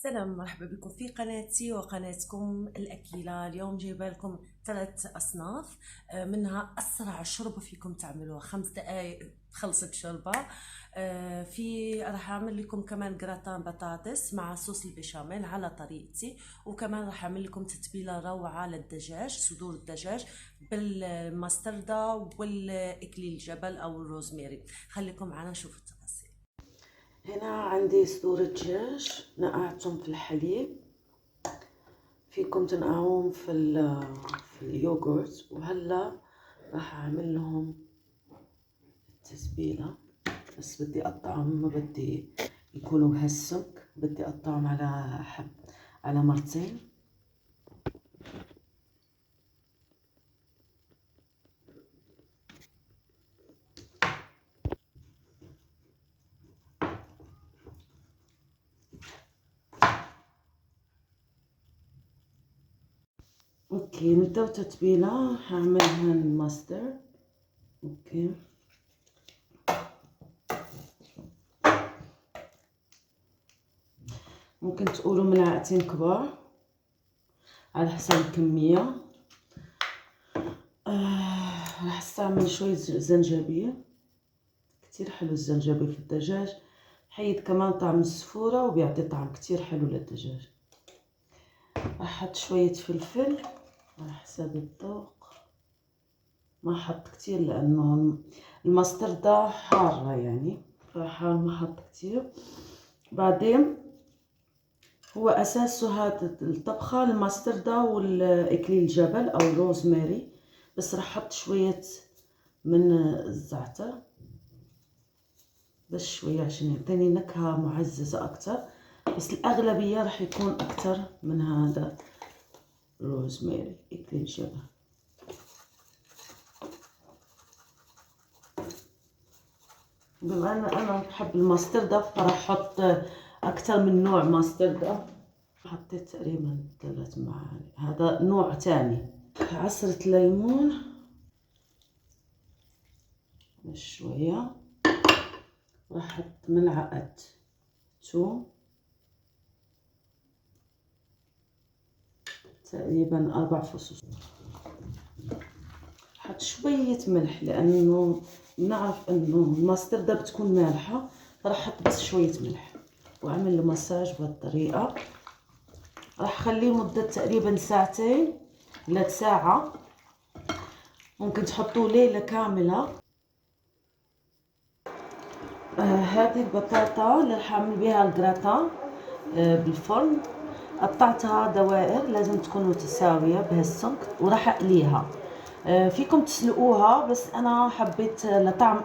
سلام، مرحبا بكم في قناتي وقناتكم الأكيلة. اليوم جايبه لكم 3 أصناف، منها أسرع شوربة فيكم تعملوها 5 دقايق خلصت شوربة. في راح أعمل لكم كمان جراتان بطاطس مع صوص البيشاميل على طريقتي، وكمان راح أعمل لكم تتبيلة روعة للدجاج، صدور الدجاج بالماستردة والإكليل الجبل أو الروزميري. خليكم معنا نشوف التفاصيل. هنا عندي صدور الدجاج نقعتهم في الحليب، فيكم تنقعوهم في اليوغورت. وهلا راح اعمل لهم التتبيله، بس بدي اقطعهم، ما بدي يكونوا بهالسمك، بدي اقطعهم على مرتين. اوكي، نبداو تتبيله. هعملها الماستر. اوكي، ممكن تقولوا ملعقتين كبار على حسب الكميه. راح استعمل شويه زنجبيل، كتير حلو الزنجبيل في الدجاج، حيد كمان طعم السفورة وبيعطي طعم كتير حلو للدجاج. راح احط شوية فلفل على حسب الذوق، ما احط كتير لانه المستردة حارة يعني، فحال ما احط كتير. بعدين هو اساسه هذا الطبخة المستردة والاكليل الجبل او الروزماري، بس راح احط شوية من الزعتر، بس شوية عشان يعطيني نكهة معززة أكتر، بس الأغلبية راح يكون أكتر من هذا روزماري إكليل جبل. بما أن أنا بحب الماستردة فراح أحط أكتر من نوع ماستردة. حطيت تقريبا 3 معالق، هذا نوع تاني. عصرة ليمون شوية، راح أحط ملعقة توم، تقريبا 4 فصوص. حط شوية ملح لأنه بنعرف إنه الماستردة بتكون مالحة، فراح أحط بس شوية ملح وأعمل له مساج بهالطريقة. راح أخليه مدة تقريبا ساعتين لساعة، ممكن تحطوه ليلة كاملة. هذه البطاطا اللي راح أعمل بيها الجراتان بالفرن، قطعتها دوائر لازم تكون متساوية بهالسمك، وراح أقليها. فيكم تسلقوها، بس أنا حبيت لطعم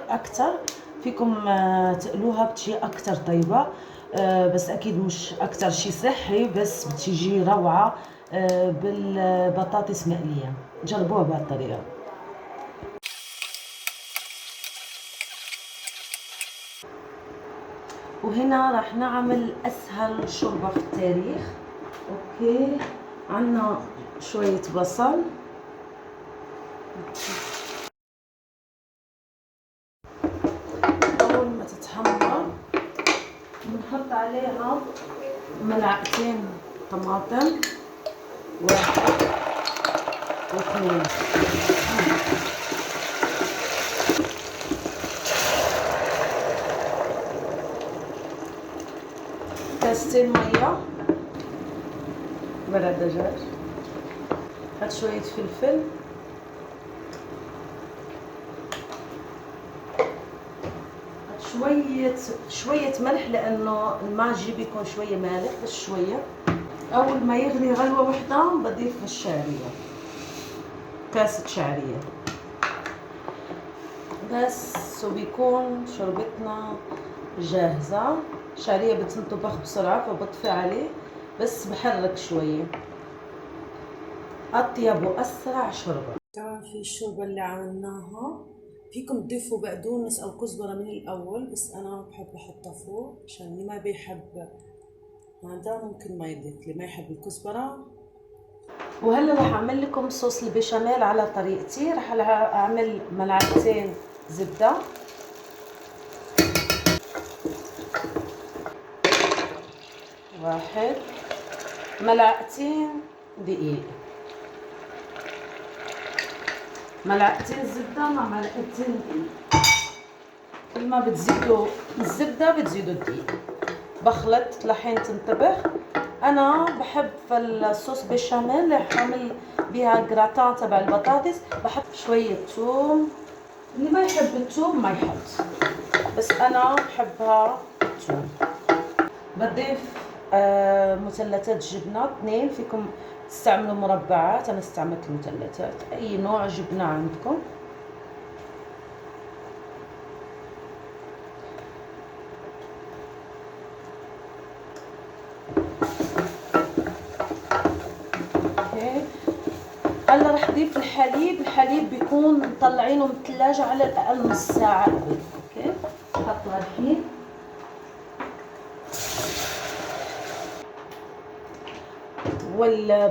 أكتر فيكم تقلوها بتجي أكتر طيبة. بس أكيد مش أكتر شي صحي، بس بتجي روعة بالبطاطس مقلية. جربوها بهالطريقة. وهنا راح نعمل أسهل شوربة في التاريخ. أوكي، عنا شوية بصل، أول ما تتحمر بنحط عليها ملعقتين طماطم، 1 و2، كاستين مية برا الدجاج، هاد شوية فلفل، شوية ملح لأنه الماجي بيكون شوية مالح، بس شوية. أول ما يغلي غلوة واحدة بضيف الشعرية، كاسة شعرية بس، وبيكون شربتنا جاهزة. الشعرية بتنطبخ بسرعة فبطفي عليه، بس بحرك شوية. أطيب وأسرع شوربة. كمان في الشوربة اللي عملناها، فيكم تضيفوا بقدونس أو كزبرة من الأول، بس أنا بحب أحطها فوق عشان اللي ما بيحب هذا ممكن ما يضيف، اللي ما يحب الكزبرة. وهلا راح أعمل لكم صوص البيشاميل على طريقتي. راح أعمل ملعقتين زبدة، 1 ملعقتين دقيق، ملعقتين زبدة مع ملعقتين دقيق. كل ما بتزيدوا الزبدة بتزيدوا الدقيق. بخلط لحين تنطبخ. انا بحب في الصوص بيشاميل اللي حامل بها جراتان تبع البطاطس بحط شوية ثوم. اللي ما يحب الثوم ما يحط، بس انا بحبها الثوم. بضيف مثلثات جبنة 2، فيكم تستعملوا مربعات، انا استعملت مثلثات. اي نوع جبنة عندكم. هلا رح اضيف الحليب. الحليب بيكون مطلعينه من الثلاجة على الاقل نص ساعة قبل. اوكي بحطها الحين.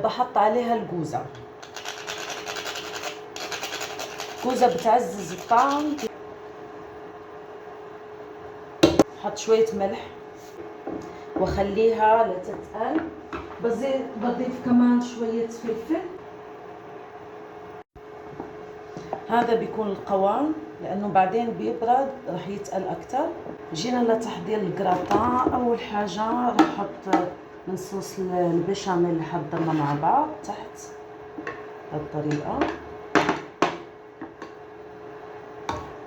بحط عليها الجوزة. الجوزة بتعزز الطعم. بحط شوية ملح واخليها لتتقل. بضيف كمان شوية فلفل. هذا بيكون القوام، لانه بعدين بيبرد رح يتقل اكتر. جينا لتحضير الجراتان. اول حاجة رح احط من صوص البيشاميل اللي حضرنا مع بعض تحت بهالطريقة.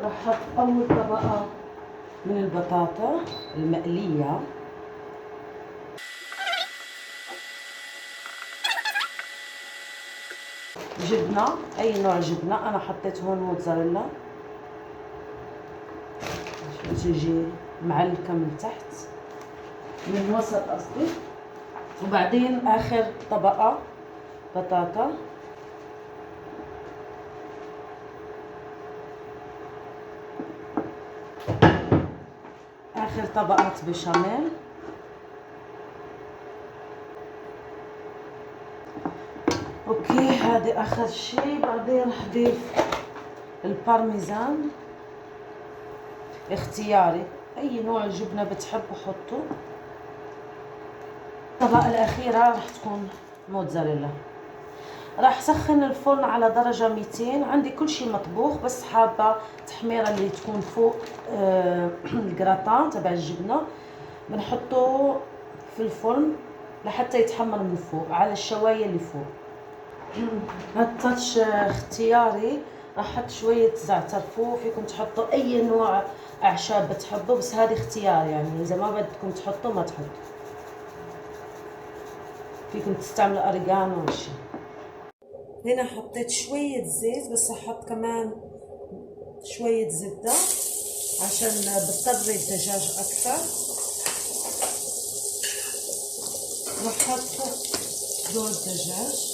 رح احط اول طبقة من البطاطا المقلية. جبنة، اي نوع جبنة. انا حطيت هون موتزاريلا تجي معلكة من تحت، من الوسط قصدي. وبعدين اخر طبقة بطاطا. اخر طبقة بشاميل. اوكي هذا اخر شيء. بعدين رح اضيف البارميزان اختياري، اي نوع جبنة بتحبوا حطوا. الطبقة الاخيرة رح تكون موتزاريلا. راح سخن الفرن على درجة 200. عندي كل شيء مطبوخ، بس حابة تحميرة اللي تكون فوق الجراتان تبع الجبنة بنحطه في الفرن لحتى يتحمر من فوق على الشواية اللي فوق. هالتاتش اختياري. راح احط شوية زعتر فوق. فيكم تحطوا اي نوع اعشاب بتحبوا، بس هذه اختيار، يعني اذا ما بدكم تحطوا ما تحطوا. فيكم تستعملوا اريجانو او شيء. هنا حطيت شوية زيت، بس احط كمان شوية زبدة عشان بتطري الدجاج اكثر. راح احط دور الدجاج.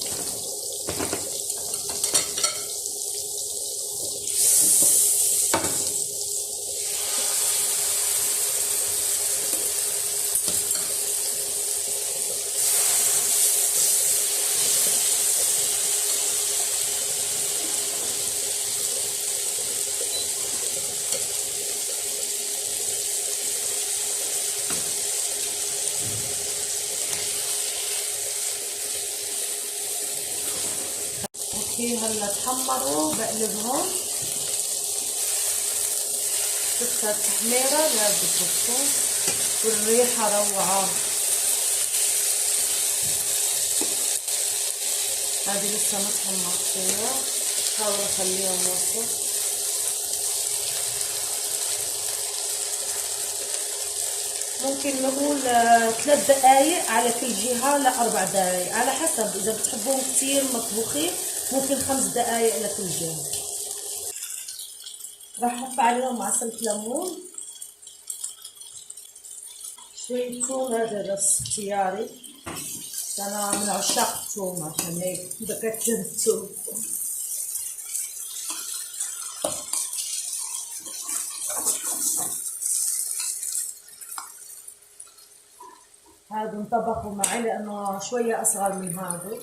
اوكي هلا تحمروا. بقلبهم. لسه التحميرة لازم تشوفوا، والريحة روعة. هذه لسه ما تحمرت فيها. حاول اخليهم وسط. ممكن نقول 3 دقايق على كل جهة ل4 دقايق، على حسب. اذا بتحبوهم كتير مطبوخين ممكن 5 دقايق لكل جهة. راح احط عليهم عسل ليمون، شوية ثوم. هذا بس اختياري، انا من عشاق الثوم عشان هيك بكتر الثوم. هذا انطبخوا معي لانه شوية اصغر من هذا.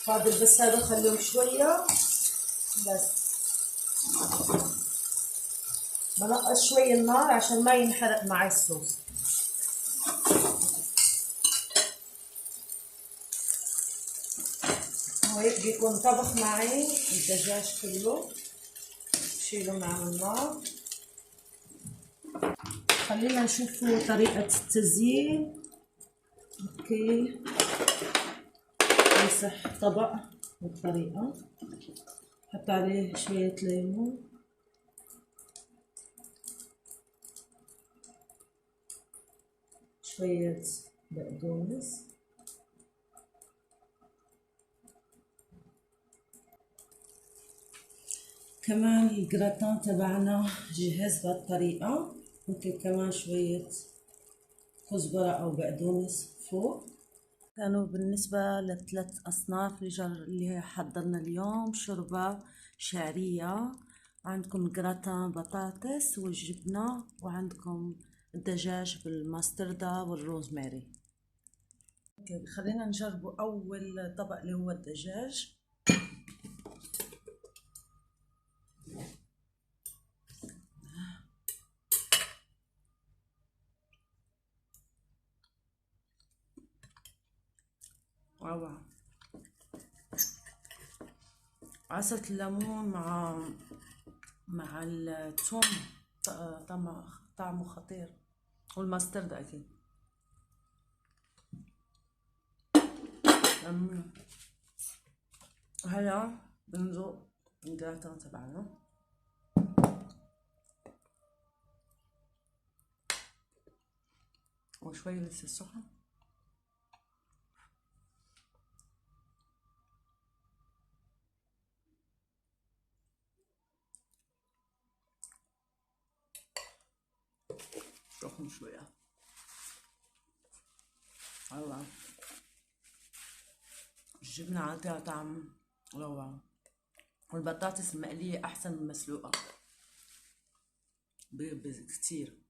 فاضل بس هذا خليهم شوية بس. بنقص شوي النار عشان ما ينحرق معي الصوص. وهيك بيكون طبخ معي الدجاج كله. بشيله من على النار. خلينا نشوف طريقة التزيين. اوكي، نمسح طبق بالطريقة، نحط عليه شوية ليمون، شوية بقدونس، كمان الجراتان تبعنا جهز بهالطريقة. ممكن كمان شوية كزبرة أو بقدونس فوق. كانوا بالنسبة للثلاث أصناف اللي حضرنا اليوم: شوربة شعرية، عندكم جراتان بطاطس والجبنة، وعندكم الدجاج بالماستردة والروزماري. خلينا نجربوا أول طبق اللي هو الدجاج. روعة. عصرة الليمون مع الثوم طعمه خطير، والماسترد أكيد. هلا بنذوق الجراتان تبعنا. وشوي لسه سخن. سخن شوية. روعة. الجبنة عطيها طعم روعة، والبطاطس المقلية أحسن من المسلوقة كتير.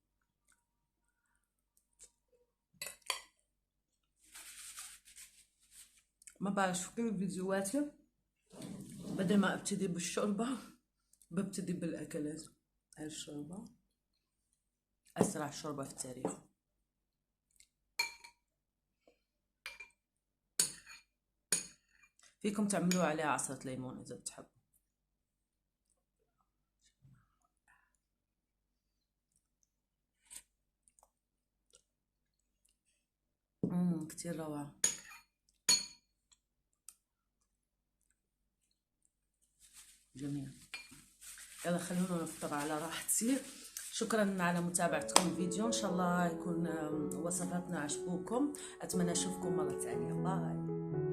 ما بعرف شو كل فيديوهاتي بدل ما ابتدي بالشوربة ببتدي بالأكلات. هاي الشوربة أسرع شوربة في التاريخ. فيكم تعملوا عليها عصرة ليمون إذا بتحبوا. كتير روعة. جميل. يلا خلونا نفطر على راحتي. شكرا على متابعتكم الفيديو، ان شاء الله يكون وصفاتنا عجبوكم. اتمنى اشوفكم مرة ثانية. باي.